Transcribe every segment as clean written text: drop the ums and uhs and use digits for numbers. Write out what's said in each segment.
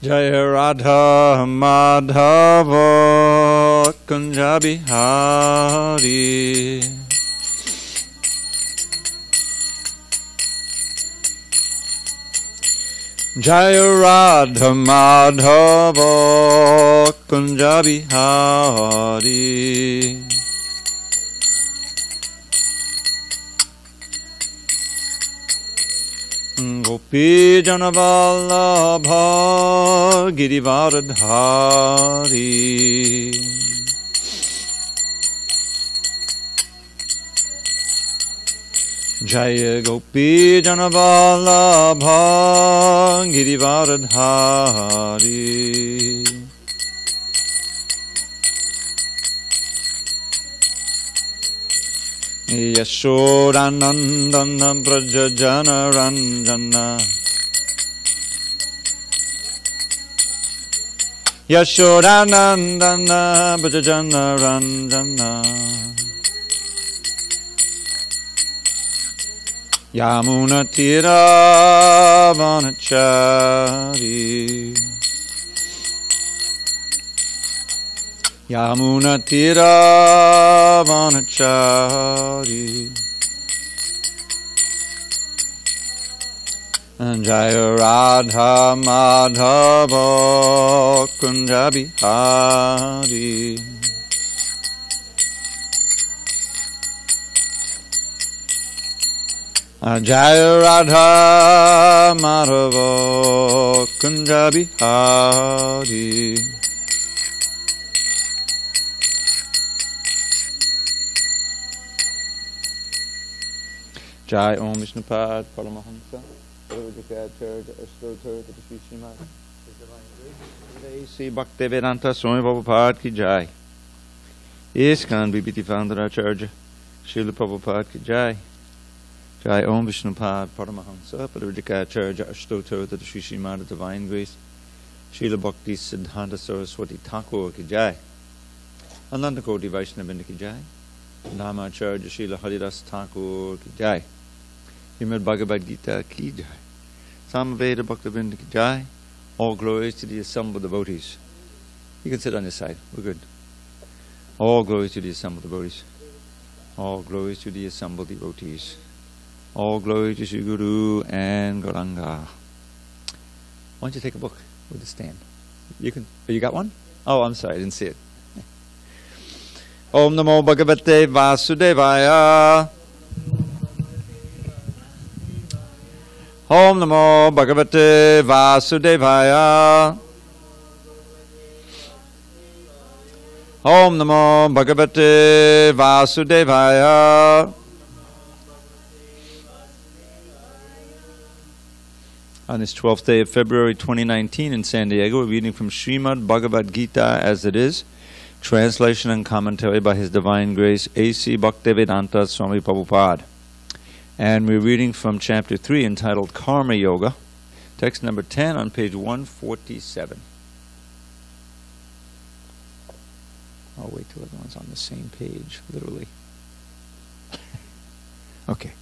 Jaya Radha Madhava Kunja Bihari. Jaya Radha Madhava Kunja Bihari. Gopi Janavallabha Girivaradhari. Jaya Gopi Janavallabha Girivaradhari. Yashodanandana Brajajana Ranjana. Yashodanandana Brajajana Ranjana. Yamuna Tira Vanachari. Yamuna Tira Vanachari. Jaya Radha Madhava Kunja Bihari. Jaya Radha Madhava Kunja Bihari. Jai Om Vishnupad Paramahamsa Bhagavadgita Ashtotar Sri Srimad His Divine Grace Sri Bhaktivedanta Swami Prabhupada Ki Jai. ISKCON BBT Founder Acharya Srila Prabhupada Ki Jai. Jai Om Vishnupad Paramahamsa Bhagavadgita Ashtotar Sri Srimad His Divine Grace Srila Bhakti Siddhanta Saraswati Thakur Ki Jai. Ananda Koti Vaishnavinda Ki Jai. Namacharya Srila Haridas Thakur Ki Jai. Srimad Bhagavad Gita Ki Jai. Samaveda Bhaktivinoda Ki Jai. All glories to the assembled devotees. You can sit on this side. We're good. All glories to the assembled devotees. All glories to the assembled devotees. All glory to Sri Guru and Gauranga. Why don't you take a book with a stand? You can. You got one? Oh, I'm sorry. I didn't see it. Om Namo Bhagavate Vasudevaya. Om Namo Bhagavate Vasudevaya. Om Namo Bhagavate Vasudevaya. On this 12th day of February 2019 in SanDiego, we're reading from Srimad Bhagavad Gita as it is. Translation and commentary by His Divine Grace A.C. Bhaktivedanta Swami Prabhupada. And we're reading from chapter 3 entitled Karma Yoga, text number 10 on page 147. I'll wait till everyone's on the same page, literally. Okay,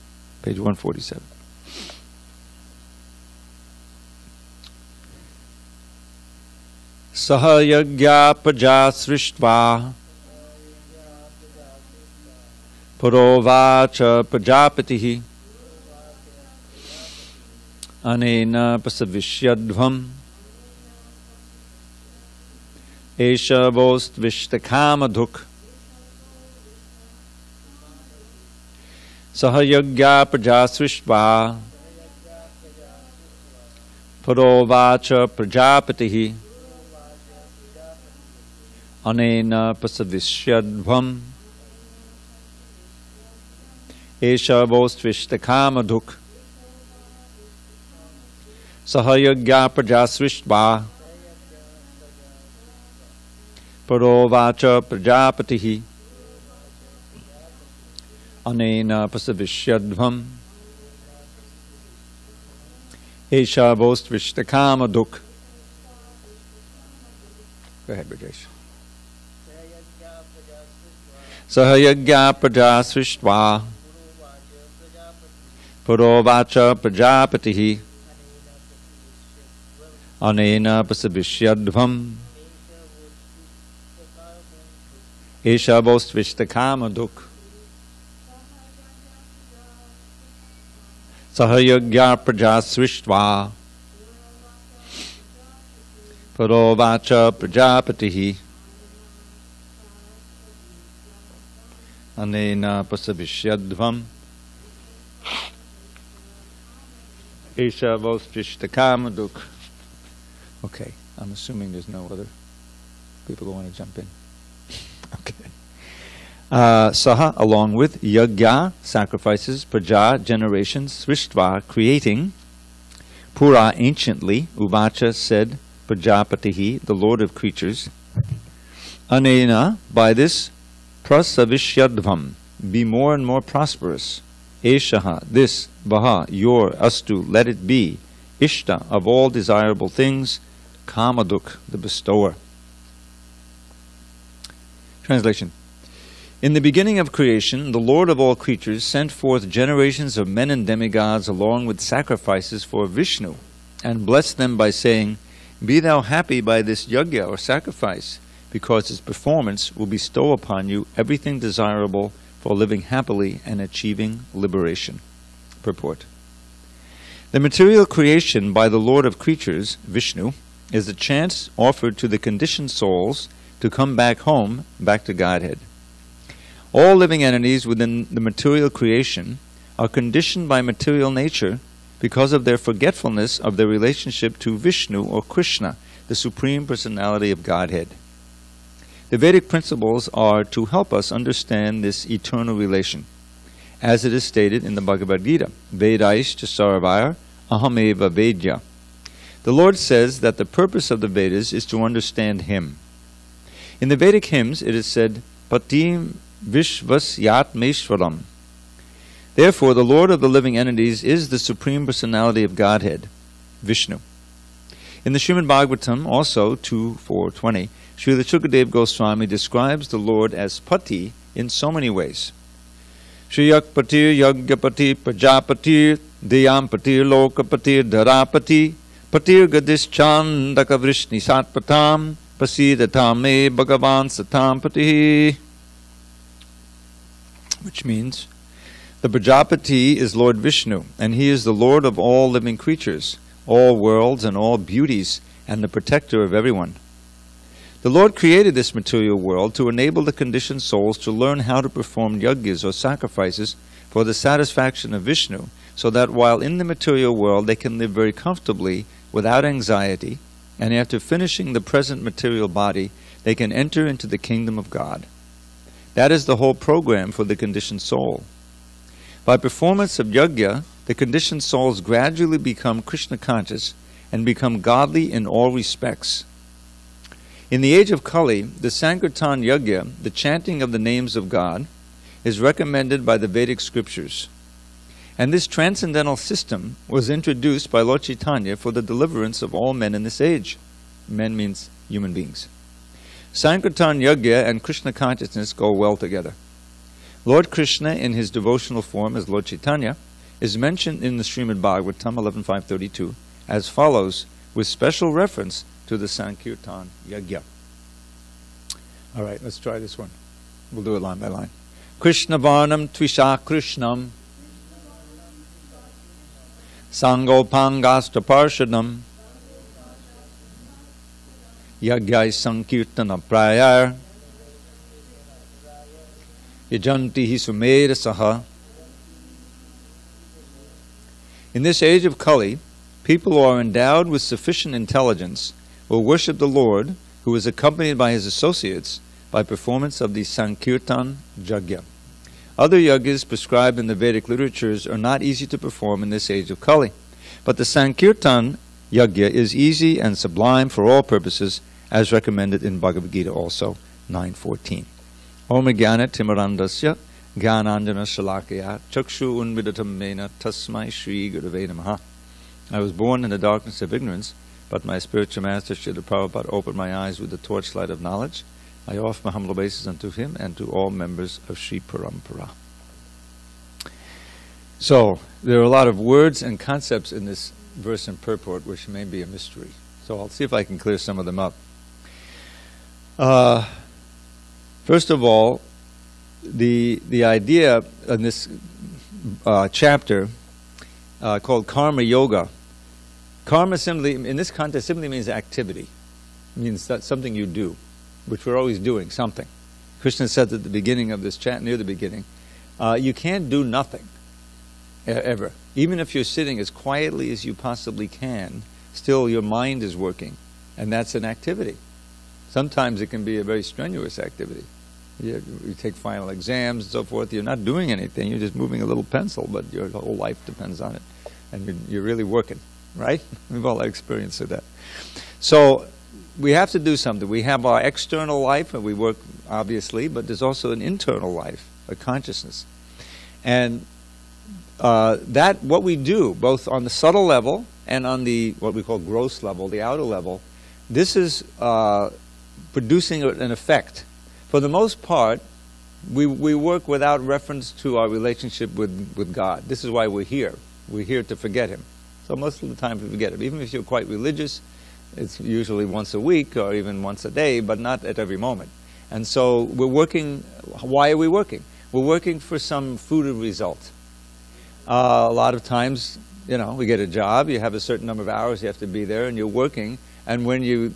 page 147. Saha yagya praja srishtva purovacha prajapatihi anena prasavishyadvam esha vostvishtakhamadhuk saha yagya praja srishtva purovacha prajapatihi anena prasavishyadvam esha vostvishtakhamadhuk sahayagya prajasrishtva purovacha prajapatihi anena prasavishyadvam esha vostvishtakhamadhuk. Go ahead, Brajesh. Sahayagya prajasrishtva purovacha prajapatihi Anena pasavishyadvam Esha Vostvishtakama Sahayagya Praja Srishtva Parovacha Prajapatihi Anena Pasavishyadvam Esha Vostvishtakama. Okay, I'm assuming there's no other people who want to jump in. Okay. Saha, along with yagya, sacrifices, praja, generations, srishtva, creating, pura, anciently, uvacha, said, prajapatihi, the lord of creatures, anena, by this, prasavishyadvam, be more and more prosperous, eshaha, this, vaha, your, astu, let it be, ishta, of all desirable things, kamaduk, the bestower. Translation. In the beginning of creation, the Lord of all creatures sent forth generations of men and demigods along with sacrifices for Vishnu, and blessed them by saying, Be thou happy by this yajna or sacrifice, because its performance will bestow upon you everything desirable for living happily and achieving liberation. Purport. The material creation by the Lord of creatures, Vishnu, is a chance offered to the conditioned souls to come back home, back to Godhead. All living entities within the material creation are conditioned by material nature because of their forgetfulness of their relationship to Vishnu or Krishna, the Supreme Personality of Godhead. The Vedic principles are to help us understand this eternal relation, as it is stated in the Bhagavad Gita, Vedaischa sarvaya ahameva vedya. The Lord says that the purpose of the Vedas is to understand Him. In the Vedic hymns it is said, Patim Vishvasyatmeshwaram. Therefore, the Lord of the living entities is the Supreme Personality of Godhead, Vishnu. In the Srimad Bhagavatam, also 2.4.20, Srila Sukadeva Goswami describes the Lord as Pati in so many ways. Shriyakpatir Yagyapati Prajapatir Deyampatir Lokapatir Dharapati Patir Gadischandaka Vrishni Satpatam Pasidatam Me Bhagavan Satam Pati. Which means, the Prajapati is Lord Vishnu, and he is the Lord of all living creatures, all worlds and all beauties, and the protector of everyone. The Lord created this material world to enable the conditioned souls to learn how to perform yajnas or sacrifices for the satisfaction of Vishnu, so that while in the material world they can live very comfortably without anxiety, and after finishing the present material body, they can enter into the kingdom of God. That is the whole program for the conditioned soul. By performance of yajna, the conditioned souls gradually become Krishna conscious and become godly in all respects. In the age of Kali, the Sankirtan yajna, the chanting of the names of God, is recommended by the Vedic scriptures. And this transcendental system was introduced by Lord Chaitanya for the deliverance of all men in this age. Men means human beings. Sankirtan yajna and Krishna consciousness go well together. Lord Krishna, in his devotional form as Lord Chaitanya, is mentioned in the Srimad Bhagavatam 11.532 as follows, with special reference to the Sankirtan yajna. All right, let's try this one. We'll do it line by line. Krishna varnam tvisha krishnam Sangopangasta parshadam Yagyai Sankirtana Prayar Yajanti hi Sumera Saha. In this age of Kali, people who are endowed with sufficient intelligence will worship the Lord, who is accompanied by his associates, by performance of the Sankirtan Yajna. Other yajnas prescribed in the Vedic literatures are not easy to perform in this age of Kali, but the Sankirtan Yajna is easy and sublime for all purposes, as recommended in Bhagavad Gita also 9.14. Om Jnana Timarandasya Jnananjana Shalakaya Chakshu Unvidatam Mena Tasmai Shri Gurave Namaha. I was born in the darkness of ignorance, but my spiritual master Srila Prabhupada opened my eyes with the torchlight of knowledge. I offer my humble obeisance unto him and to all members of Sri Parampara. So, there are a lot of words and concepts in this verse and purport, which may be a mystery. So I'll see if I can clear some of them up. First of all, the idea in this chapter called Karma Yoga. Karma simply, in this context, simply means activity. It means that something you do, which we're always doing, something. Krishna said at the beginning of this chat, near the beginning, you can't do nothing, ever. Even if you're sitting as quietly as you possibly can, still your mind is working, and that's an activity. Sometimes it can be a very strenuous activity. You take final exams and so forth, you're not doing anything, you're just moving a little pencil, but your whole life depends on it. And you're really working, right? We've all had experience of that. So we have to do something. We have our external life, and we work, obviously, but there's also an internal life, a consciousness. And that, what we do, both on the subtle level and on the, what we call gross level, the outer level, this is producing an effect. For the most part, we work without reference to our relationship with God. This is why we're here. We're here to forget Him. So most of the time we forget Him. Even if you're quite religious, it's usually once a week or even once a day, but not at every moment. And so we're working. Why are we working? We're working for some fruitive result. A lot of times, you know, we get a job, you have a certain number of hours you have to be there, and you're working. And when you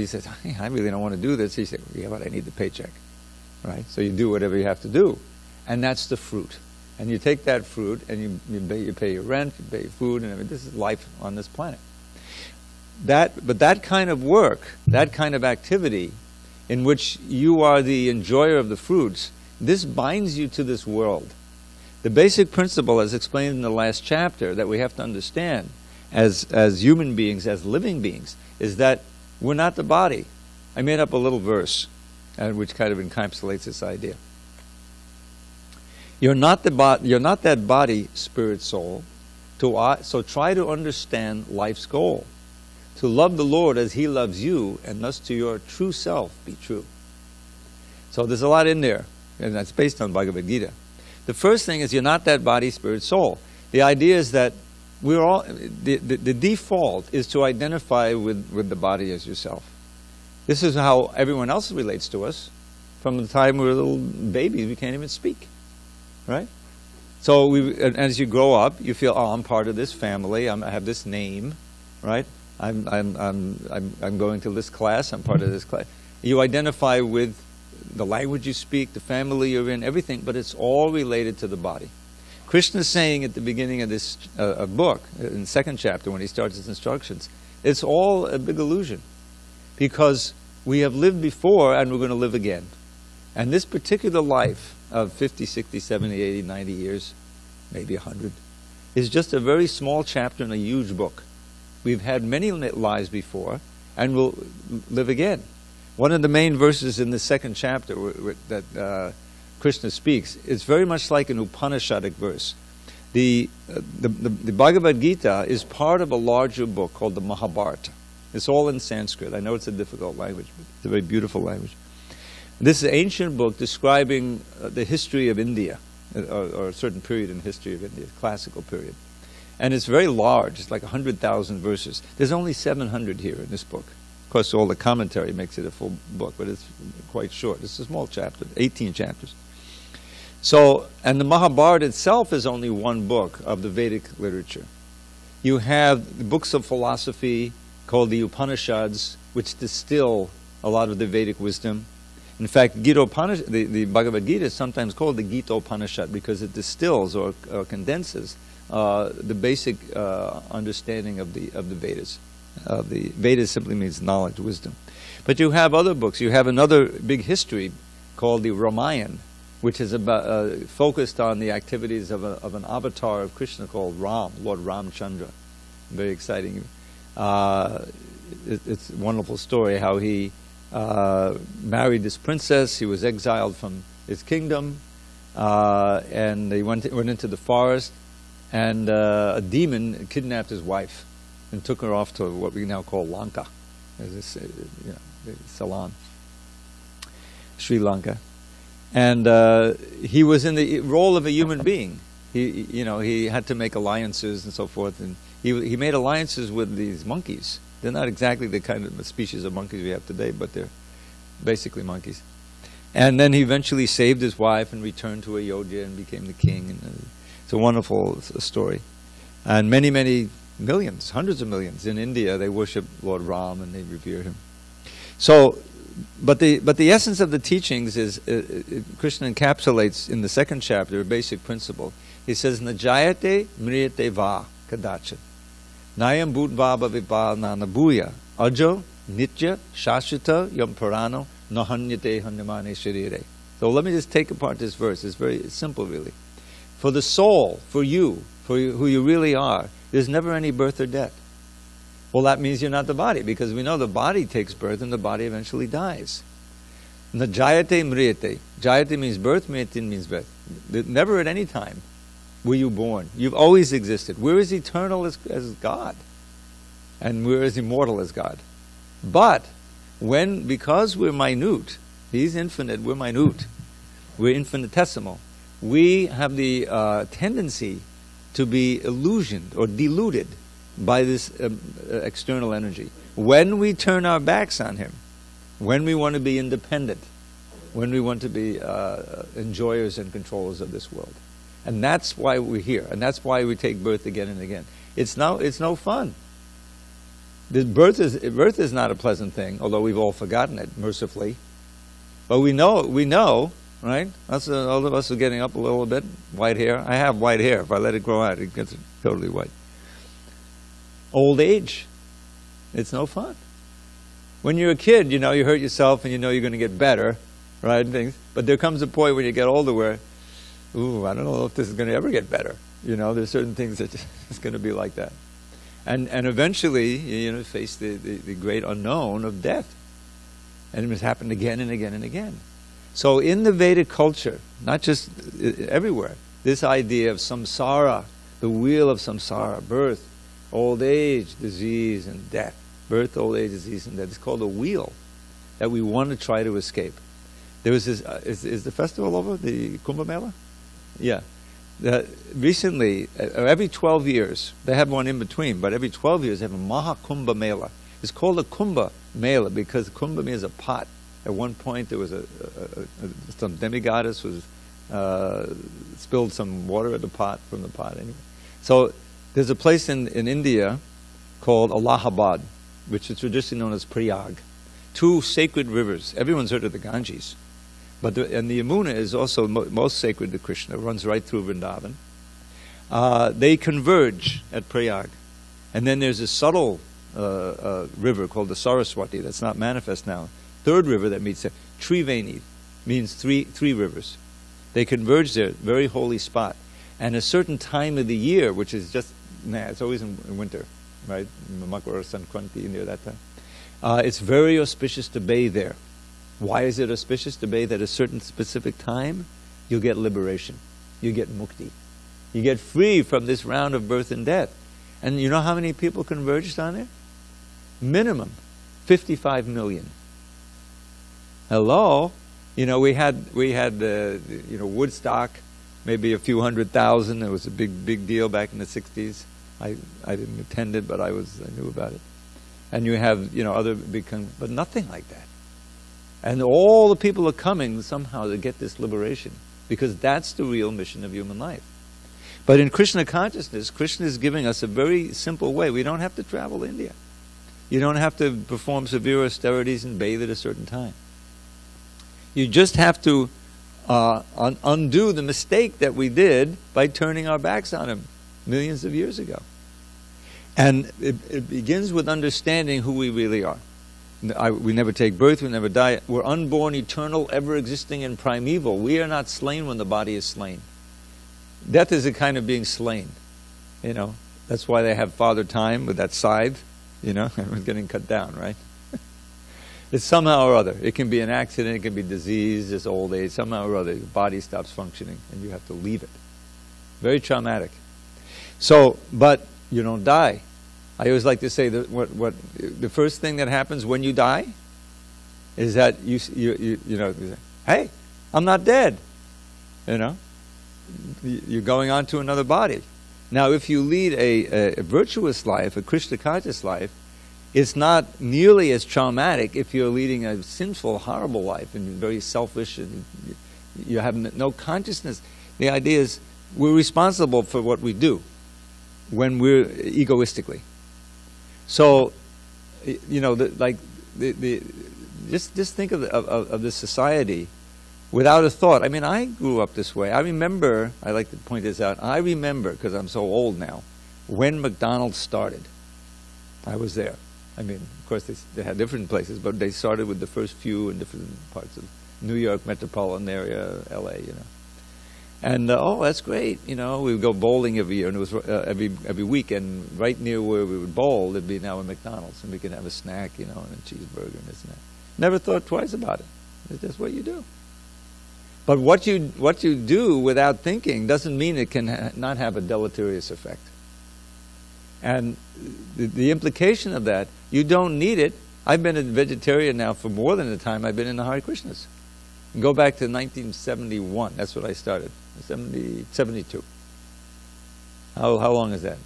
say, hey, I really don't want to do this, you say, well, yeah, but I need the paycheck, right? So you do whatever you have to do. And that's the fruit. And you take that fruit and you pay your rent, you pay your food, and this is life on this planet. But that kind of work, that kind of activity in which you are the enjoyer of the fruits, this binds you to this world. The basic principle, as explained in the last chapter, that we have to understand as human beings, as living beings, is that we're not the body. I made up a little verse which kind of encapsulates this idea. You're not that body, spirit, soul. So try to understand life's goal. To love the Lord as He loves you, and thus to your true self be true. So there's a lot in there, and that's based on Bhagavad Gita. The first thing is you're not that body, spirit, soul. The idea is that we're all, the default is to identify with the body as yourself. This is how everyone else relates to us. From the time we were little babies, we can't even speak, right? So as you grow up, you feel, oh, I'm part of this family. I have this name, right? I'm going to this class. I'm part of this class. You identify with the language you speak, the family you're in, everything, but it's all related to the body. Krishna is saying at the beginning of this book, in the second chapter, when he starts his instructions, it's all a big illusion, because we have lived before and we're going to live again. And this particular life of 50, 60, 70, 80, 90 years, maybe 100, is just a very small chapter in a huge book. We've had many lives before, and we'll live again. One of the main verses in the second chapter that Krishna speaks is very much like an Upanishadic verse. The Bhagavad Gita is part of a larger book called the Mahabharata. It's all in Sanskrit. I know it's a difficult language, but it's a very beautiful language. This is an ancient book describing the history of India, or a certain period in the history of India, classical period. And it's very large. It's like 100,000 verses. There's only 700 here in this book. Of course, all the commentary makes it a full book, but it's quite short. It's a small chapter, 18 chapters. So, and the Mahabharata itself is only one book of the Vedic literature. You have the books of philosophy called the Upanishads, which distill a lot of the Vedic wisdom. In fact, the Bhagavad Gita is sometimes called the Gita Upanishad because it distills or condenses the basic understanding of the Vedas. The Vedas simply means knowledge, wisdom. But you have other books. You have another big history called the Ramayana, which is about focused on the activities of an avatar of Krishna called Ram, Lord Ramchandra. Very exciting. It's a wonderful story how he married this princess. He was exiled from his kingdom, and they went into the forest, and a demon kidnapped his wife and took her off to what we now call Lanka, Ceylon, Sri Lanka. And he was in the role of a human being. He had to make alliances and so forth, and he made alliances with these monkeys. They're not exactly the kind of species of monkeys we have today, but they're basically monkeys. And then he eventually saved his wife and returned to Ayodhya and became the king. And it's a wonderful story. And many, many millions, hundreds of millions in India, they worship Lord Ram and they revere him. So, but the essence of the teachings is, Krishna encapsulates in the second chapter a basic principle. He says, Najayate mriyate va kadachan. Nayam bhutva bhavipal nanabuya. Ajo nitya shashita yam parano nahanyate hanyamane sharire. So let me just take apart this verse. It's very simple, really. For the soul, for you, who you really are, there's never any birth or death. Well, that means you're not the body, because we know the body takes birth and the body eventually dies. Najayate mriyate. Jayate means birth, mriyate means death. Never at any time were you born. You've always existed. We're as eternal as God. And we're as immortal as God. But because we're minute, He's infinite, we're minute, we're infinitesimal, we have the tendency to be illusioned or deluded by this external energy. When we turn our backs on Him, when we want to be independent, when we want to be enjoyers and controllers of this world. And that's why we're here, and that's why we take birth again and again. It's no fun. Birth is not a pleasant thing, although we've all forgotten it, mercifully. But we know, right? All of us are getting up a little bit, white hair. I have white hair. If I let it grow out, it gets totally white. Old age, it's no fun. When you're a kid, you hurt yourself and you're going to get better, right? But there comes a point when you get older where, I don't know if this is going to ever get better. There's certain things that it's going to be like that. And eventually, face the great unknown of death. And it has happened again and again and again. So in the Vedic culture, not just everywhere, this idea of samsara, the wheel of samsara, birth, old age, disease, and death. Birth, old age, disease, and death. It's called a wheel that we want to try to escape. There was this, is the festival over, the Kumbh Mela? Yeah. Recently, every 12 years, they have one in between, but every 12 years they have a Maha Kumbh Mela. It's called a Kumbh Mela because Kumbh means a pot. At one point there was some demigoddess was spilled some water at the pot, from the pot anyway. So there's a place in India called Allahabad, which is traditionally known as Prayag. Two sacred rivers. Everyone's heard of the Ganges. And the Yamuna is also most sacred to Krishna. It runs right through Vrindavan. They converge at Prayag. And then there's a subtle river called the Saraswati that's not manifest now. Third river that meets there. Triveni means three rivers. They converge there, very holy spot. And a certain time of the year, which is just, it's always in winter, right? Makara Sankranti, near that time. It's very auspicious to bathe there. Why is it auspicious to bathe at a certain specific time? You'll get liberation. You get mukti. You get free from this round of birth and death. And you know how many people converged on it? Minimum 55 million. Hello? We had Woodstock, maybe a few 100,000. It was a big deal back in the 60s. I didn't attend it, but I knew about it. And you have, other big, but nothing like that. And all the people are coming somehow to get this liberation, because that's the real mission of human life. But in Krishna consciousness, Krishna is giving us a very simple way. We don't have to travel to India. You don't have to perform severe austerities and bathe at a certain time. You just have to undo the mistake that we did by turning our backs on Him millions of years ago. And it begins with understanding who we really are. We never take birth, we never die. We're unborn, eternal, ever-existing, and primeval. We are not slain when the body is slain. Death is a kind of being slain. That's why they have Father Time with that scythe. Everyone's getting cut down, right? It's somehow or other. It can be an accident, it can be disease, it's old age. Somehow or other, the body stops functioning and you have to leave it. Very traumatic. So, but you don't die. I always like to say that the first thing that happens when you die is that you say, hey, I'm not dead. You're going on to another body. Now, if you lead a virtuous life, a Krishna conscious life, it's not nearly as traumatic if you're leading a sinful, horrible life and very selfish and you have no consciousness. The idea is we're responsible for what we do when we're egoistically. So, you know, just think of the society without a thought. I mean, I grew up this way. I remember, I like to point this out, I remember, because I'm so old now, when McDonald's started. I was there. I mean, of course, they had different places, but they started with the first few in different parts of New York metropolitan area, LA, you know. And, oh, that's great, you know, we would go bowling every year, and it was every week, and right near where we would bowl, there'd be now a McDonald's, and we could have a snack, you know, and a cheeseburger and this and that. Never thought twice about it. It's just what you do. But what you do without thinking doesn't mean it can not have a deleterious effect. And the implication of that, you don't need it. I've been a vegetarian now for more than the time I've been in the Hare Krishnas. Go back to 1971. That's what I started. 72. How long is that?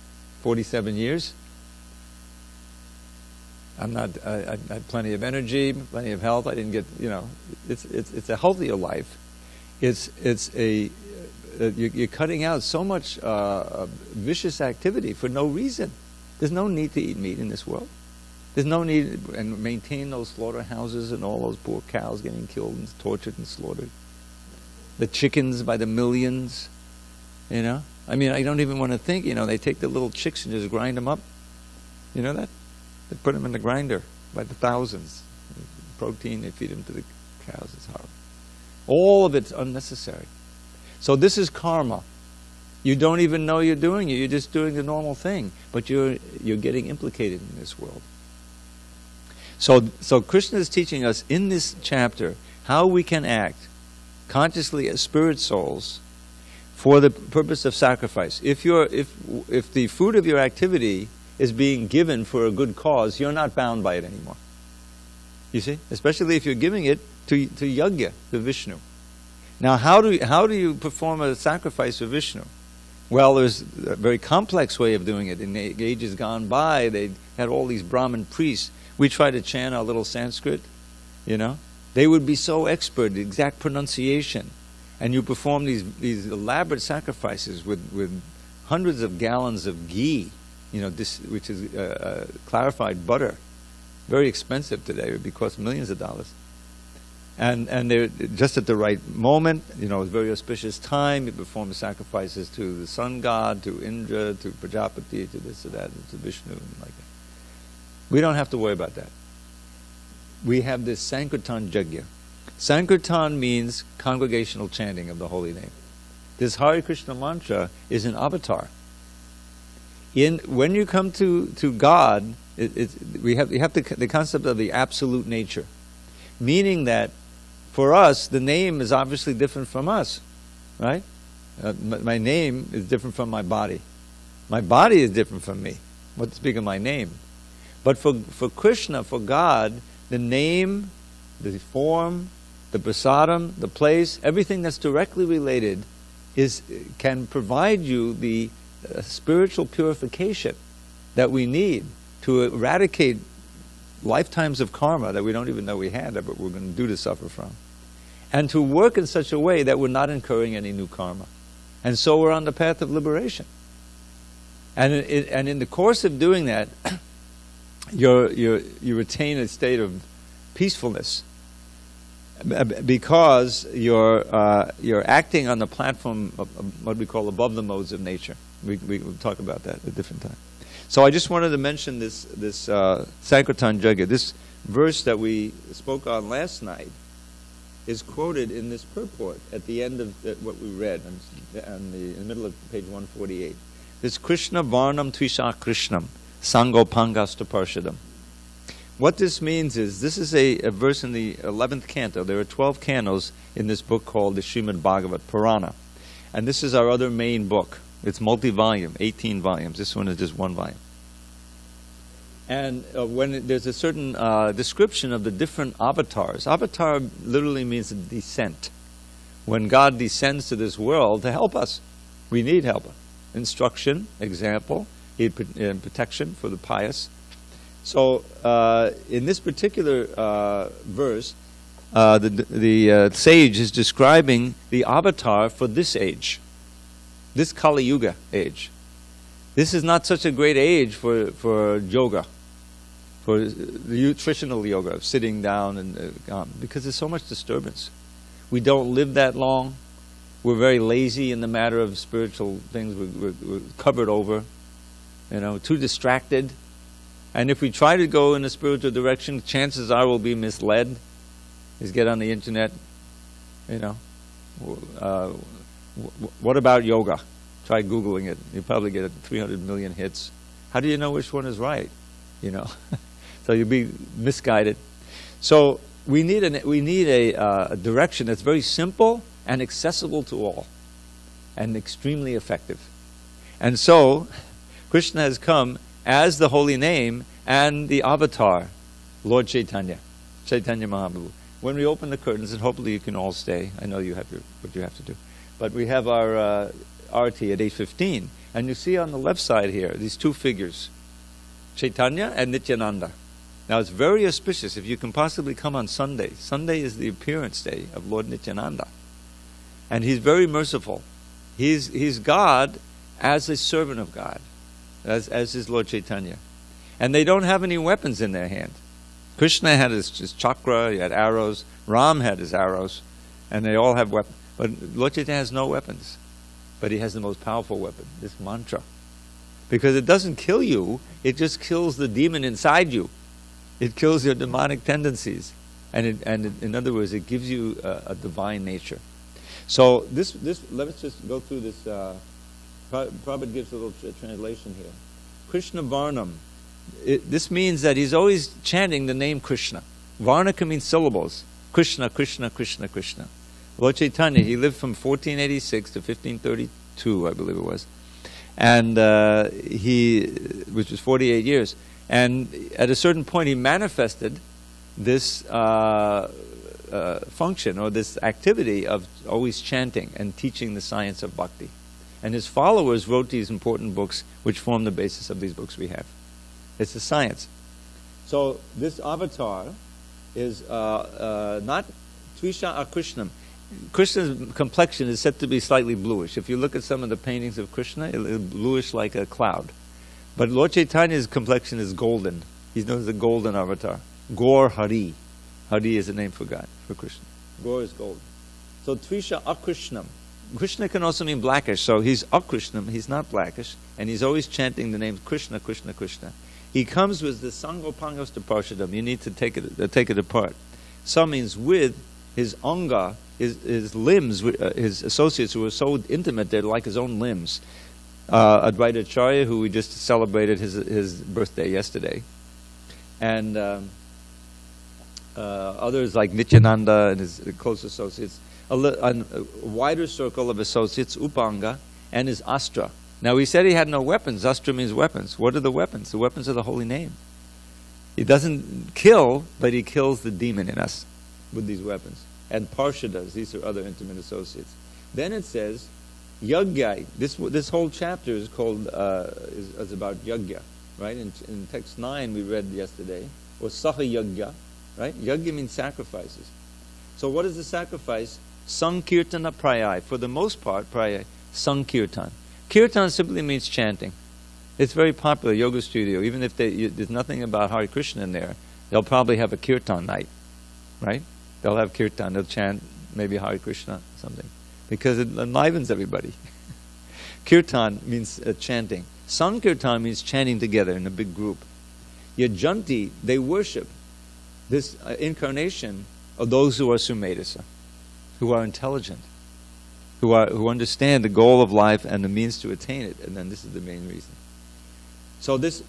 47 years? I had plenty of energy, plenty of health. I didn't get, you know, it's a healthier life. You're cutting out so much vicious activity for no reason. There's no need to eat meat in this world. There's no need and maintain those slaughterhouses and all those poor cows getting killed and tortured and slaughtered. The chickens by the millions, you know. I mean, I don't even want to think, you know, they take the little chicks and just grind them up. You know that? They put them in the grinder by the thousands. Protein, they feed them to the cows. It's horrible. All of it's unnecessary. So this is karma. You don't even know you're doing it. You're just doing the normal thing. But you're getting implicated in this world. So Krishna is teaching us in this chapter how we can act consciously as spirit souls for the purpose of sacrifice. If the fruit of your activity is being given for a good cause, you're not bound by it anymore. You see? Especially if you're giving it to Yajna, to Vishnu. Now, how do you perform a sacrifice for Vishnu? Well, there's a very complex way of doing it. In the ages gone by, they had all these Brahmin priests. We try to chant our little Sanskrit, you know. They would be so expert, the exact pronunciation. And you perform these elaborate sacrifices with hundreds of gallons of ghee, you know, which is clarified butter. Very expensive today. It would be cost millions of dollars. And they're just at the right moment, you know, a very auspicious time. You perform the sacrifices to the sun god, to Indra, to Prajapati, to this or that, to Vishnu, and like that. We don't have to worry about that. We have this Sankirtan Yajna. Sankirtan means congregational chanting of the holy name. This Hare Krishna mantra is an avatar. When you come to God, we have the concept of the absolute nature, meaning that for us, the name is obviously different from us, right? My name is different from my body. My body is different from me. What to speak of my name? But for Krishna, for God, the name, the form, the prasadam, the place, everything that's directly related can provide you the spiritual purification that we need to eradicate lifetimes of karma that we don't even know we had, but we're going to do to suffer from. And to work in such a way that we're not incurring any new karma. And so we're on the path of liberation. And in the course of doing that, you retain a state of peacefulness because you're acting on the platform of what we call above the modes of nature. We will talk about that at a different time. So I just wanted to mention this Sankirtan Yajna. This verse that we spoke on last night is quoted in this purport at the end of what we read in the middle of page 148. This Krishna Varnam Tvisha Krishnam Sangopangasta Parshadam. What this means is, this is a verse in the 11th canto. There are 12 cantos in this book called the Srimad Bhagavad Purana. And this is our other main book. It's multi-volume, 18 volumes. This one is just one volume. And when there's a certain description of the different avatars. Avatar literally means a descent. When God descends to this world to help us, we need help. instruction, example, protection for the pious. So in this particular verse, the sage is describing the avatar for this age, this Kali Yuga age. This is not such a great age for yoga, for the nutritional yoga, sitting down and because there's so much disturbance. We don't live that long. We're very lazy in the matter of spiritual things. We're covered over, too distracted. And if we try to go in a spiritual direction, chances are we'll be misled. Just get on the internet, what about yoga? Try Googling it. You probably get 300 million hits. How do you know which one is right? So you'll be misguided. So we need a direction that's very simple and accessible to all, and extremely effective. And so Krishna has come as the holy name and the avatar, Lord Chaitanya Mahaprabhu. When we open the curtains, and hopefully you can all stay, I know you have what you have to do, but we have our arati at 8:15, and you see on the left side here these two figures, Chaitanya and Nityananda. Now it's very auspicious if you can possibly come on Sunday. Sunday is the appearance day of Lord Nityananda, and he's very merciful. He's God as a servant of God, as is Lord Chaitanya, and they don't have any weapons in their hand. Krishna had his chakra, he had arrows, Ram had his arrows, and they all have weapons. But Lord Chaitanya has no weapons, but he has the most powerful weapon, this mantra. Because it doesn't kill you, it just kills the demon inside you. It kills your demonic tendencies. And in other words, it gives you a divine nature. So let's just go through this. Prabhupada gives a little translation here. Krishna Varnam. This means that he's always chanting the name Krishna. Varna can mean syllables. Krishna, Krishna, Krishna, Krishna. Lord Chaitanya, he lived from 1486 to 1532, I believe it was. And which was 48 years. And at a certain point he manifested this function or this activity of always chanting and teaching the science of bhakti. And his followers wrote these important books which form the basis of these books we have. It's a science. So this avatar is not Trisha or Krishnam. Krishna's complexion is said to be slightly bluish. If you look at some of the paintings of Krishna, it's bluish like a cloud. But Lord Chaitanya's complexion is golden. He's known as the golden avatar. Gaur Hari. Hari is a name for God, for Krishna. Gaur is golden. So Trisha Akrishnam. Krishna can also mean blackish. So he's Akrishnam, he's not blackish. And he's always chanting the name Krishna, Krishna, Krishna. He comes with the Sangopangos to Parshadam. You need to take it apart. Sa means with his anga, his limbs, his associates who are so intimate they're like his own limbs. Advaita Acharya, who we just celebrated his birthday yesterday, and others like Nityananda and his close associates, a wider circle of associates, Upanga, and his Astra. Now we said he had no weapons. Astra means weapons. What are the weapons? The weapons of the holy name. He doesn't kill, but he kills the demon in us with these weapons. And Parshadas, these are other intimate associates. Then it says, Yagya. This whole chapter is called is about Yagya, right? In text 9 we read yesterday, or Saha Yagya, right? Yagya means sacrifices. So what is the sacrifice? Sankirtana Prayai. For the most part, Prayai, Sankirtan. Kirtan simply means chanting. It's very popular, yoga studio. Even if there's nothing about Hare Krishna in there, they'll probably have a kirtan night, right? They'll have kirtan, they'll chant maybe Hare Krishna, something. Because it enlivens everybody. Kirtan means chanting. Sankirtan means chanting together in a big group. Yajanti, they worship this incarnation of those who are Sumedasa, who are intelligent, who understand the goal of life and the means to attain it, and then this is the main reason. So this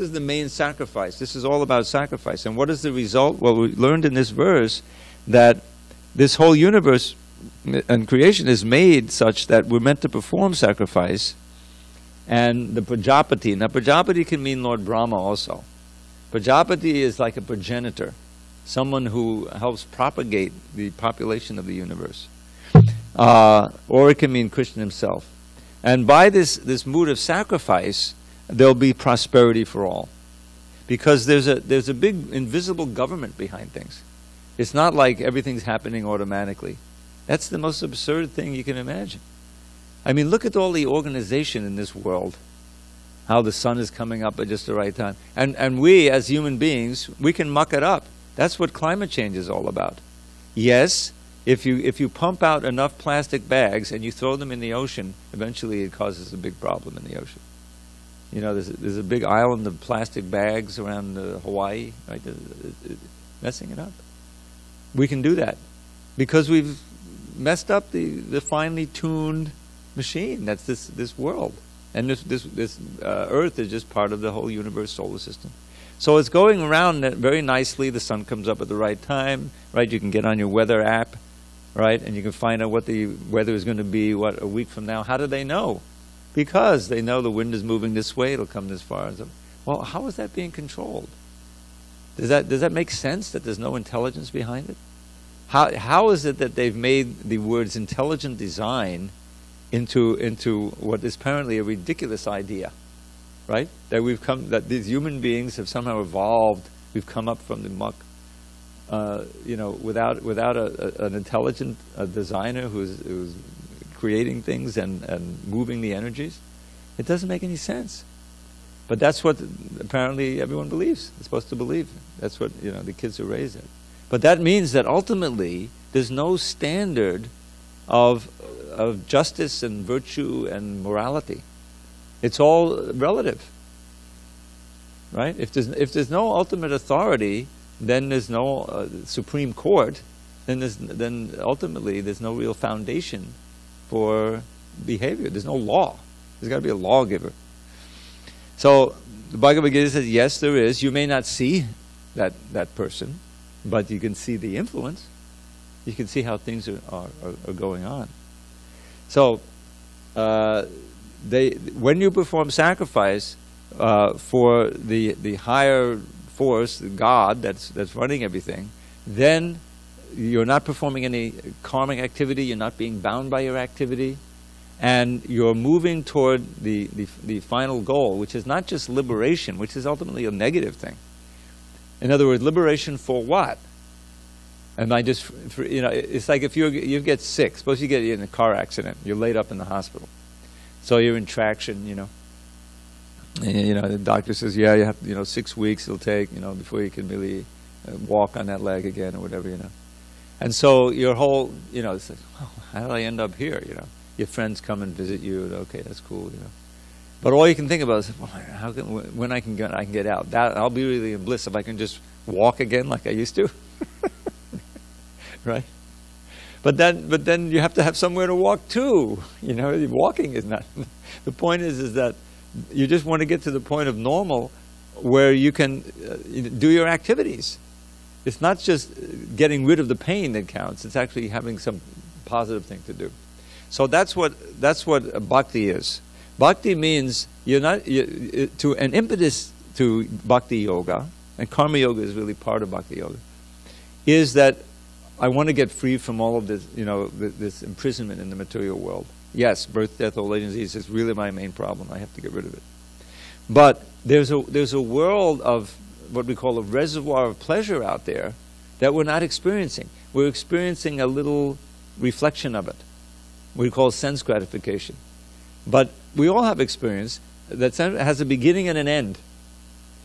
is the main sacrifice. This is all about sacrifice. And what is the result? Well, we learned in this verse that this whole universe and creation is made such that we're meant to perform sacrifice. And the Prajapati, now Prajapati can mean Lord Brahma also. Prajapati is like a progenitor, someone who helps propagate the population of the universe. Or it can mean Krishna himself. And by this mood of sacrifice, there'll be prosperity for all. Because there's a big invisible government behind things. It's not like everything's happening automatically. That's the most absurd thing you can imagine. I mean, look at all the organization in this world. How the sun is coming up at just the right time. And we, as human beings, we can muck it up. That's what climate change is all about. Yes, if you pump out enough plastic bags and you throw them in the ocean, eventually it causes a big problem in the ocean. You know, there's a big island of plastic bags around Hawaii, right? Messing it up. We can do that because we've messed up the finely tuned machine that's this world. And this Earth is just part of the whole universe, solar system. So it's going around very nicely. The sun comes up at the right time, right? You can get on your weather app, right? And you can find out what the weather is going to be, a week from now. How do they know? Because they know the wind is moving this way, it'll come this far. Well, how is that being controlled? Does that make sense that there's no intelligence behind it? How is it that they've made the words intelligent design into what is apparently a ridiculous idea, right? That these human beings have somehow evolved. We've come up from the muck, without an intelligent designer who's creating things and moving the energies. It doesn't make any sense. But that's what apparently everyone believes. It's supposed to believe. That's what the kids are raised in. But that means that ultimately there's no standard of justice and virtue and morality. It's all relative, right? If there's no ultimate authority, then there's no Supreme Court. Then ultimately there's no real foundation for behavior. There's no law. There's got to be a lawgiver. So the Bhagavad Gita says, yes, there is. You may not see that person, but you can see the influence. You can see how things are going on. So when you perform sacrifice for the higher force, the God that's running everything, then you're not performing any karmic activity. You're not being bound by your activity, and you're moving toward the final goal, which is not just liberation, which is ultimately a negative thing. In other words, liberation for what? And it's like if you get sick. Suppose you get in a car accident. You're laid up in the hospital. So you're in traction, And, the doctor says, yeah, you have, 6 weeks it'll take, before you can really walk on that leg again or whatever, And so your whole, it's like, oh, how did I end up here, Your friends come and visit you. Okay, that's cool, But all you can think about is, when I can get out. I'll be really in bliss if I can just walk again like I used to. Right? But then you have to have somewhere to walk to. Walking is not. The point is that you just want to get to the point of normal where you can do your activities. It's not just getting rid of the pain that counts. It's actually having some positive thing to do. So that's what bhakti is. Bhakti means to an impetus to bhakti yoga, and karma yoga is really part of bhakti yoga, is that I want to get free from all of this, this imprisonment in the material world. Yes, birth, death, old age, and disease is really my main problem. I have to get rid of it. But there's a world of what we call a reservoir of pleasure out there that we're not experiencing. We're experiencing a little reflection of it. We call sense gratification. But we all have experience that has a beginning and an end.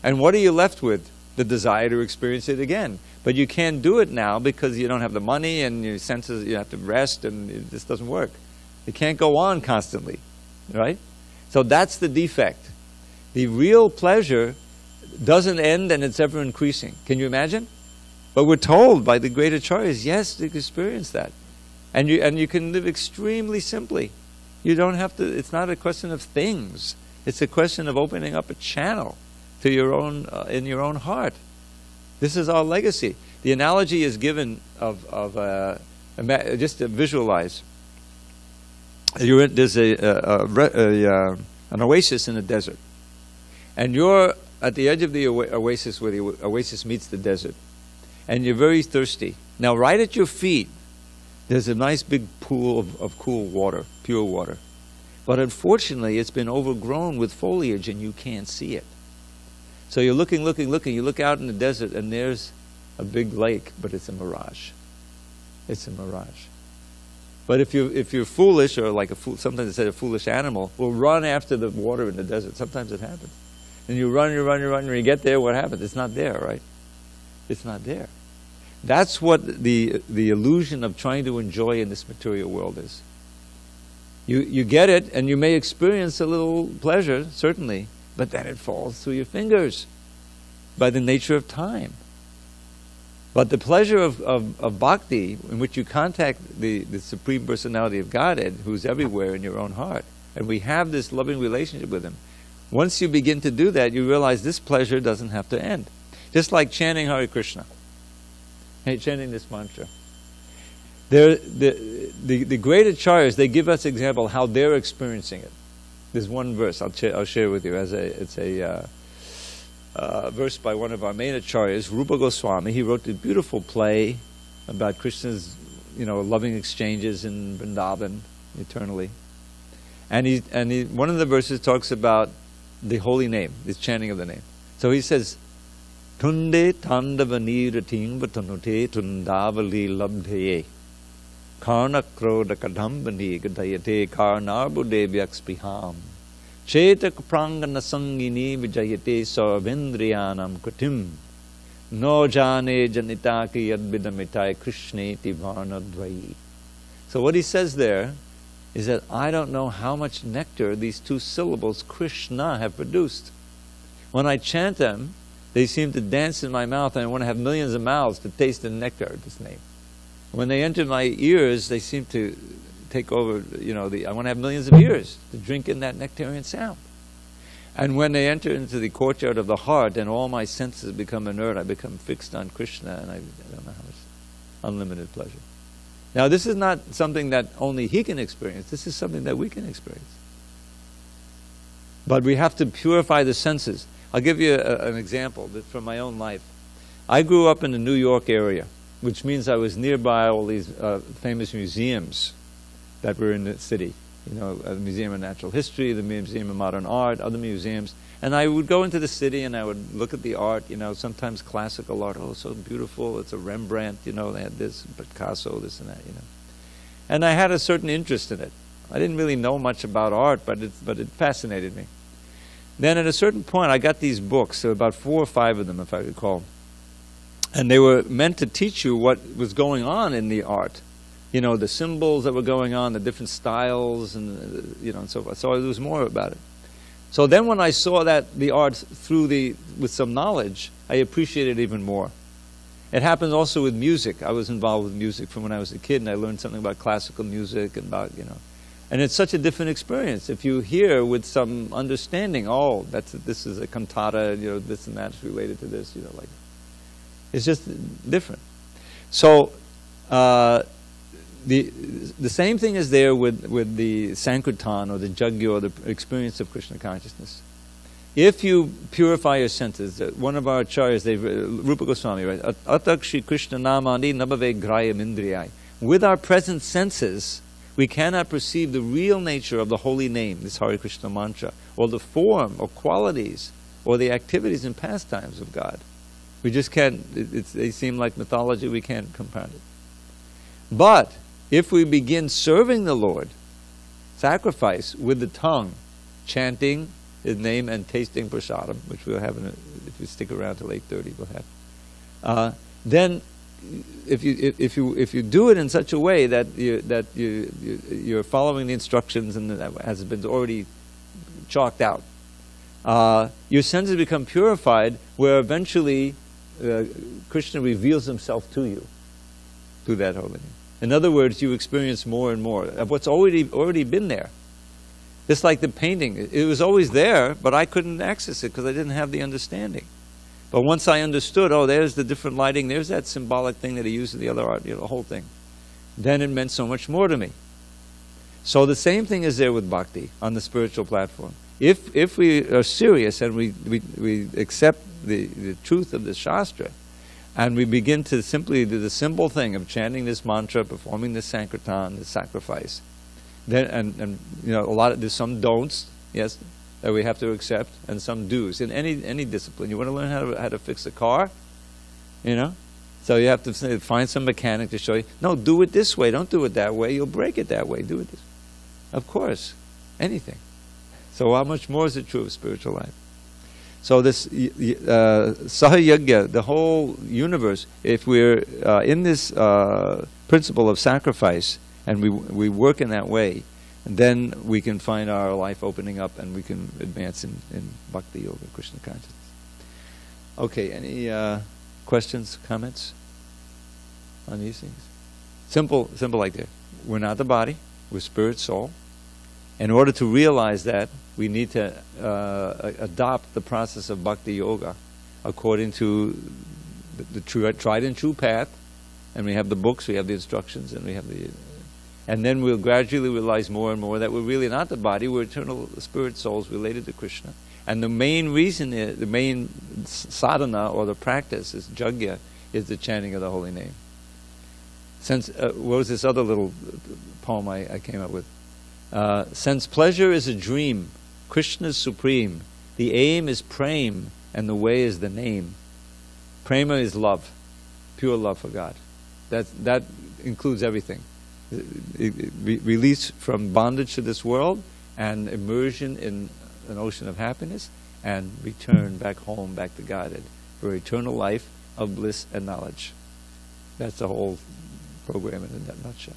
And what are you left with? The desire to experience it again. But you can't do it now because you don't have the money and your senses, you have to rest, and it just doesn't work. You can't go on constantly, right? So that's the defect. The real pleasure doesn't end and it's ever increasing. Can you imagine? But we're told by the great acharyas, yes, you can experience that. And you can live extremely simply. You don't have to, it's not a question of things. It's a question of opening up a channel to your own, in your own heart. This is our legacy. The analogy is given of just to visualize. There's an oasis in the desert. And you're at the edge of the oasis where the oasis meets the desert. And you're very thirsty. Now right at your feet, there's a nice big pool of cool water, pure water. But unfortunately, it's been overgrown with foliage and you can't see it. So you're looking, you look out in the desert and there's a big lake, but it's a mirage. It's a mirage. But if you're foolish, or like sometimes they say a foolish animal, will run after the water in the desert. Sometimes it happens. And you run, and you get there, what happens? It's not there, right? It's not there. That's what the illusion of trying to enjoy in this material world is. You get it, and you may experience a little pleasure, certainly, but then it falls through your fingers by the nature of time. But the pleasure of bhakti, in which you contact the Supreme Personality of Godhead, who's everywhere in your own heart, and we have this loving relationship with Him, once you begin to do that, you realize this pleasure doesn't have to end. Just like chanting Hare Krishna, chanting this mantra. The great acharyas, they give us example how they're experiencing it. There's one verse I'll share with you. It's a verse by one of our main acharyas, Rupa Goswami. He wrote a beautiful play about Krishna's, loving exchanges in Vrindavan eternally. And one of the verses talks about the holy name, the chanting of the name. So he says, Tunde tandavani rating vatanute tundavali labdhaye karna kroda kadambani gadayate karnarbude vyakspiham chetak prangana sangini vijayate sarvendriyanam kritim no jane janitaki yadvidamitai krishneti varnadvayi. So what he says there is that I don't know how much nectar these two syllables Krishna have produced. When I chant them, they seem to dance in my mouth, and I want to have millions of mouths to taste the nectar of this name. When they enter my ears, they seem to take over, I want to have millions of ears to drink in that nectarian sound. And when they enter into the courtyard of the heart, and all my senses become inert, I become fixed on Krishna, and I don't know how much unlimited pleasure. Now, this is not something that only he can experience. This is something that we can experience. But we have to purify the senses. I'll give you an example from my own life. I grew up in the New York area, which means I was nearby all these famous museums that were in the city. The Museum of Natural History, the Museum of Modern Art, other museums. And I would go into the city and I would look at the art, sometimes classical art. Oh, so beautiful. It's a Rembrandt, they had this, Picasso, this and that, And I had a certain interest in it. I didn't really know much about art, but it fascinated me. Then at a certain point, I got these books, there were about 4 or 5 of them, if I recall. And they were meant to teach you what was going on in the art. The symbols that were going on, the different styles, and and so forth. So there was more about it. So then when I saw that the art with some knowledge, I appreciated it even more. It happened also with music. I was involved with music from when I was a kid, and I learned something about classical music and about, And it's such a different experience. If you hear with some understanding, this is a cantata, this and that's related to this, it's just different. So the same thing is there with the Sankirtan or the Jagya or the experience of Krishna consciousness. If you purify your senses, one of our acharyas, Rupa Goswami writes, Atakshi Krishna namani nabhave grayam indriyai. With our present senses, we cannot perceive the real nature of the holy name, this Hare Krishna mantra, or the form or qualities or the activities and pastimes of God. We just can't, they seem like mythology, we can't comprehend it. But if we begin serving the Lord, sacrifice with the tongue, chanting His name and tasting prasadam, which we'll have if we stick around till 8:30, we'll have. Then, if you do it in such a way that you're following the instructions and that has been already chalked out, your senses become purified, where eventually Krishna reveals Himself to you through that holy name. In other words, you experience more and more of what's already been there. Just like the painting, it was always there, but I couldn't access it because I didn't have the understanding. But once I understood, there's the different lighting, there's that symbolic thing that he used in the other art, the whole thing. Then it meant so much more to me. So the same thing is there with bhakti on the spiritual platform. If we are serious and we accept the truth of the Shastra, and we begin to simply do the simple thing of chanting this mantra, performing this Sankirtan, this sacrifice, Then and you know, there's some don'ts, yes, that we have to accept, and some do's in any discipline. You want to learn how to fix a car, you know, so you have to find some mechanic to show you. No, do it this way. Don't do it that way. You'll break it that way. Do it this. Of course, anything. So how much more is it true of spiritual life? So this Sahayagya, the whole universe, if we're in this principle of sacrifice, and we work in that way, and then we can find our life opening up, and we can advance in Bhakti Yoga, Krishna consciousness. Okay, any questions, comments on these things? Simple like that. We're not the body, we're spirit, soul. In order to realize that, we need to adopt the process of Bhakti Yoga according to the tried and true path. And we have the books, we have the instructions, and we have and then we'll gradually realize more and more that we're really not the body, we're eternal spirit souls related to Krishna. And the main reason, the main sadhana or the practice is jagya, is the chanting of the holy name. Since, what was this other little poem I came up with? Since pleasure is a dream, Krishna is supreme, the aim is prem, and the way is the name. Prema is love, pure love for God. That includes everything. Release from bondage to this world, and immersion in an ocean of happiness, and return back home, back to Godhead, for eternal life of bliss and knowledge. That's the whole program in a nutshell.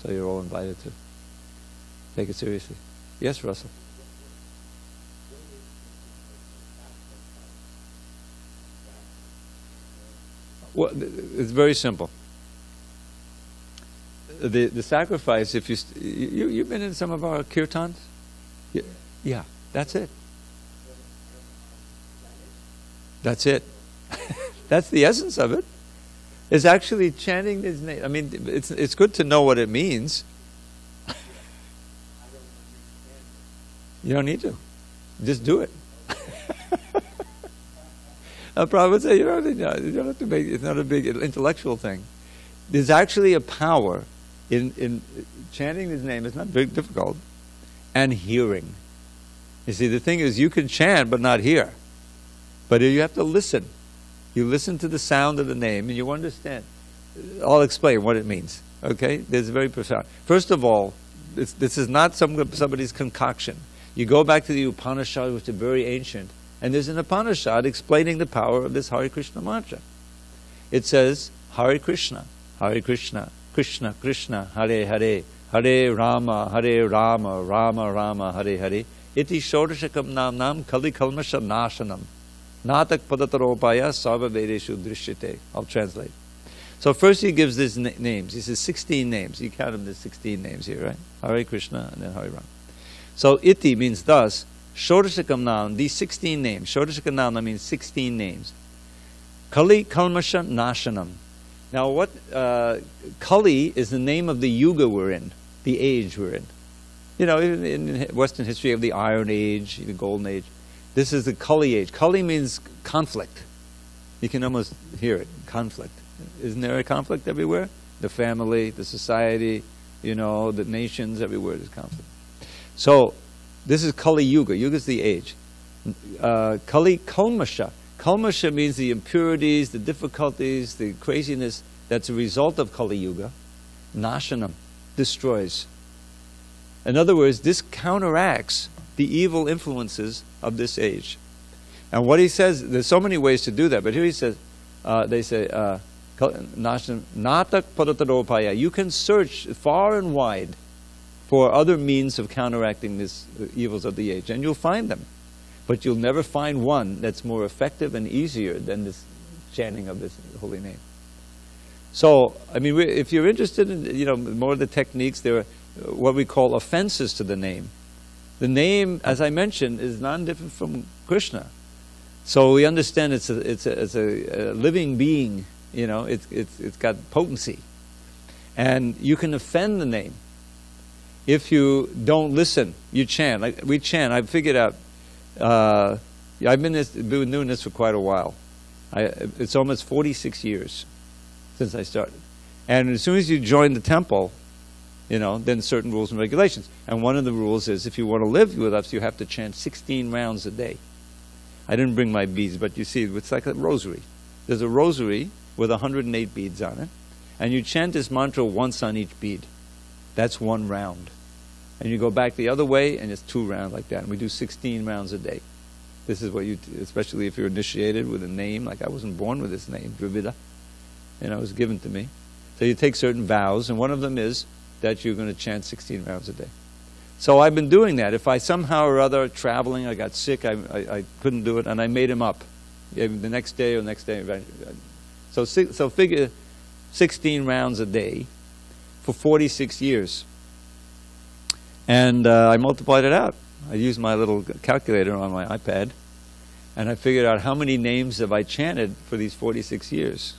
So you're all invited to take it seriously. Yes, Russell? Well, it's very simple. The sacrifice, if you've been in some of our kirtans? Yeah, that's it. That's it. That's the essence of it. It's actually chanting his name. I mean, it's good to know what it means. You don't need to. Just do it. Prabhupada would say, you don't have to make it's not a big intellectual thing. There's actually a power in chanting his name. It's not very difficult. And hearing. You see, the thing is, you can chant but not hear. But you have to listen. You listen to the sound of the name and you understand. I'll explain what it means. Okay? This is very profound. First of all, this is not somebody's concoction. You go back to the Upanishad, which is very ancient, and there's an Upanishad explaining the power of this Hare Krishna mantra. It says, Hare Krishna, Krishna Krishna, Hare Hare, Hare Rama, Rama Rama, Hare Hare, iti shodashakam nam kali kalmasha nashanam, natak padataropaya sarva vedeshu drishyate. I'll translate. So first he gives these names. He says 16 names. You count them as 16 names here, right? Hare Krishna and then Hare Rama. So iti means thus, shodashakam nam, these 16 names. Shodashakam nam means 16 names. Kali kalmasha nashanam. Now what, Kali is the name of the yuga we're in, the age we're in. You know, in Western history of the Iron Age, the Golden Age. This is the Kali age. Kali means conflict. You can almost hear it, conflict. Isn't there a conflict everywhere? The family, the society, you know, the nations, everywhere there's conflict. So, this is Kali Yuga. Yuga is the age. Kali Kalmasha. Kalmasha means the impurities, the difficulties, the craziness that's a result of Kali Yuga. Nashanam, destroys. In other words, this counteracts the evil influences of this age. And what he says, there's so many ways to do that, but here he says, they say, Natak Padataropaya. You can search far and wide for other means of counteracting these evils of the age, and you'll find them. But you'll never find one that's more effective and easier than this chanting of this holy name. So, I mean, if you're interested in, you know, more of the techniques, there are what we call offenses to the name. The name, as I mentioned, is non-different from Krishna. So we understand it's a living being. You know, it's got potency, and you can offend the name if you don't listen. You chant like we chant. I've figured out. I've been doing this for quite a while. It's almost 46 years since I started. And as soon as you join the temple, then certain rules and regulations. And one of the rules is if you want to live with us, you have to chant 16 rounds a day. I didn't bring my beads, but you see, it's like a rosary. There's a rosary with 108 beads on it, and you chant this mantra once on each bead. That's 1 round. And you go back the other way, and it's 2 rounds like that. And we do 16 rounds a day. This is what especially if you're initiated with a name, like I wasn't born with this name, Dravida. It was given to me. So you take certain vows, and one of them is that you're going to chant 16 rounds a day. So I've been doing that. If I somehow or other, traveling, I got sick, I couldn't do it, and I made him up. The next day or next day. So figure 16 rounds a day for 46 years. And I multiplied it out. I used my little calculator on my iPad, and I figured out how many names have I chanted for these 46 years.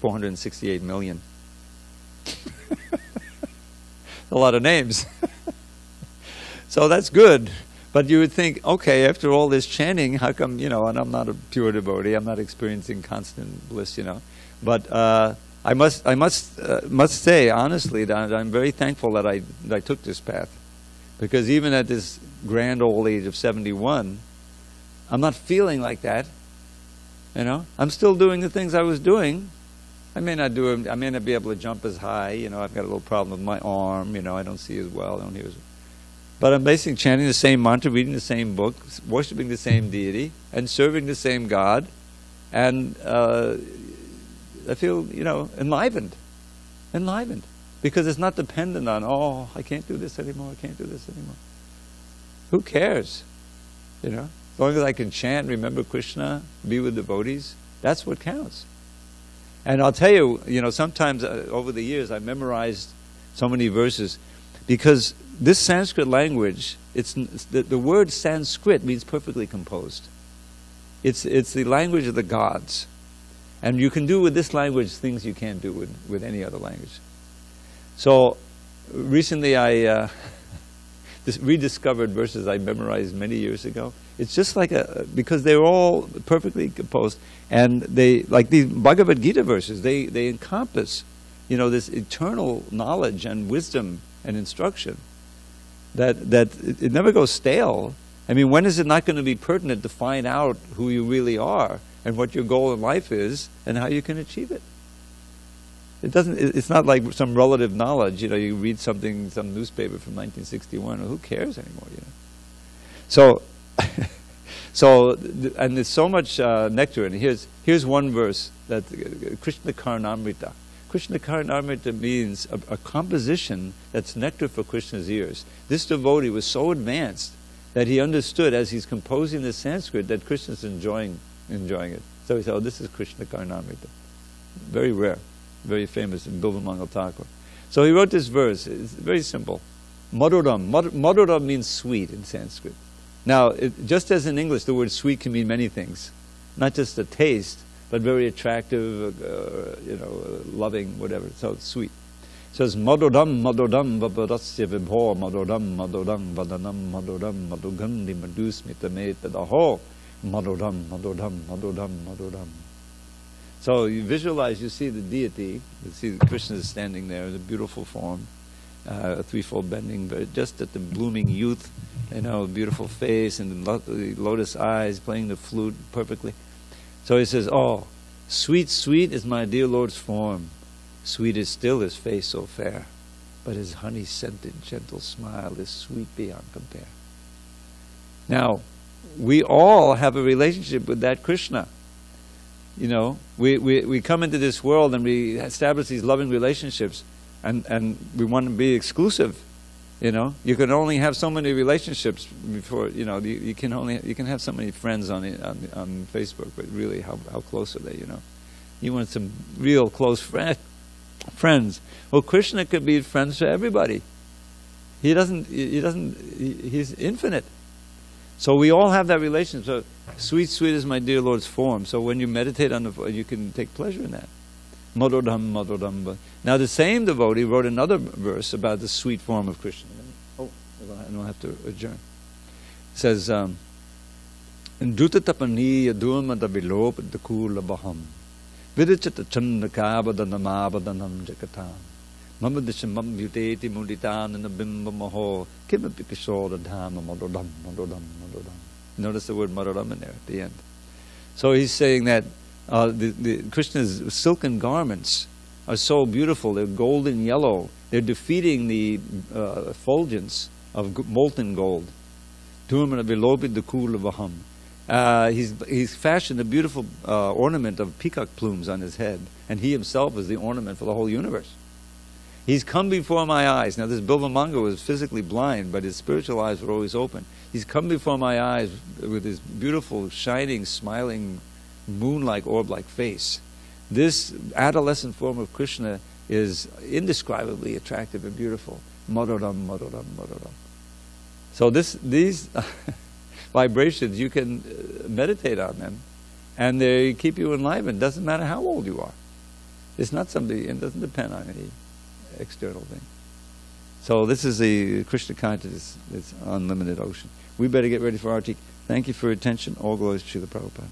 468 million. A lot of names. So that's good. But you would think, okay, after all this chanting, how come, and I'm not a pure devotee, I'm not experiencing constant bliss, But I must say, honestly, that I'm very thankful that I took this path. Because even at this grand old age of 71, I'm not feeling like that. I'm still doing the things I was doing. I may not be able to jump as high, I've got a little problem with my arm, I don't see as well, I don't hear as well. But I'm basically chanting the same mantra, reading the same book, worshiping the same deity, and serving the same God. And I feel, enlivened. Enlivened. Because it's not dependent on, I can't do this anymore, I can't do this anymore. Who cares? As long as I can chant, remember Krishna, be with devotees, that's what counts. And I'll tell you, sometimes over the years I've memorized so many verses because this Sanskrit language, the word Sanskrit means perfectly composed. It's the language of the gods. And you can do with this language things you can't do with any other language. So recently I rediscovered verses I memorized many years ago. It's just like because they're all perfectly composed, and they, like these Bhagavad Gita verses, they encompass, this eternal knowledge and wisdom and instruction that it never goes stale. I mean, when is it not going to be pertinent to find out who you really are and what your goal in life is and how you can achieve it? It's not like some relative knowledge, you read something, some newspaper from 1961, who cares anymore, So, and there's so much nectar, and here's one verse, that Krishna Karnamrita. Krishna Karnamrita means a composition that's nectar for Krishna's ears. This devotee was so advanced that he understood as he's composing the Sanskrit that Krishna's enjoying it. So he said, this is Krishna Karnamrita. Very rare. Very famous in Bilvamangal Thakur. So he wrote this verse. It's very simple. Madhuram. Madhuram means sweet in Sanskrit. Now, just as in English, the word sweet can mean many things. Not just a taste, but very attractive, loving, whatever. So it's sweet. It says, Madhuram, Madhuram, Vabharasya Vibho, Madhuram, Madhuram, Vadanam, Madhuram, Madhugandhi, Madhusmita Metadaho, Madhuram, Madhuram, Madhuram, Madhuram. So you visualize, you see the deity, you see Krishna is standing there in a beautiful form, a threefold bending, but just at the blooming youth, beautiful face and the lotus eyes, playing the flute perfectly. So he says, sweet, sweet is my dear Lord's form. Sweet is still his face so fair, but his honey-scented gentle smile is sweet beyond compare. Now, we all have a relationship with that Krishna. We come into this world and we establish these loving relationships, and we want to be exclusive. You can only have so many relationships before you can have so many friends on Facebook, but really, how close are they? You want some real close friends. Well, Krishna could be friends to everybody. He's infinite. So we all have that relationship. So, sweet, sweet is my dear Lord's form. So when you meditate on you can take pleasure in that. Madhodam, Madhodam. Now the same devotee wrote another verse about the sweet form of Krishna. I don't have to adjourn. It says, Duta tapani yadurma davilop dakula baham. Vidachata chandaka badanam abhadanam jakatam. Mama Dishamam Buteti Muditan and the Bimba Maho, Kimapikasor, the Dhamma, Mododam, Mododam, Mododam. Notice the word Mododam in there at the end. So he's saying that the Krishna's silken garments are so beautiful, they're golden yellow, they're defeating the effulgence of molten gold. He's fashioned a beautiful ornament of peacock plumes on his head, and he himself is the ornament for the whole universe. He's come before my eyes. Now this Bilvamanga was physically blind, but his spiritual eyes were always open. He's come before my eyes with his beautiful, shining, smiling, moon-like, orb-like face. This adolescent form of Krishna is indescribably attractive and beautiful. Madoram, Madoram, Madoram. So these vibrations, you can meditate on them, and they keep you enlivened. Doesn't matter how old you are. It's not something, it doesn't depend on any external thing. So this is the Krishna consciousness, it's unlimited ocean. We better get ready for our tea. Thank you for your attention. All glories to Srila Prabhupada.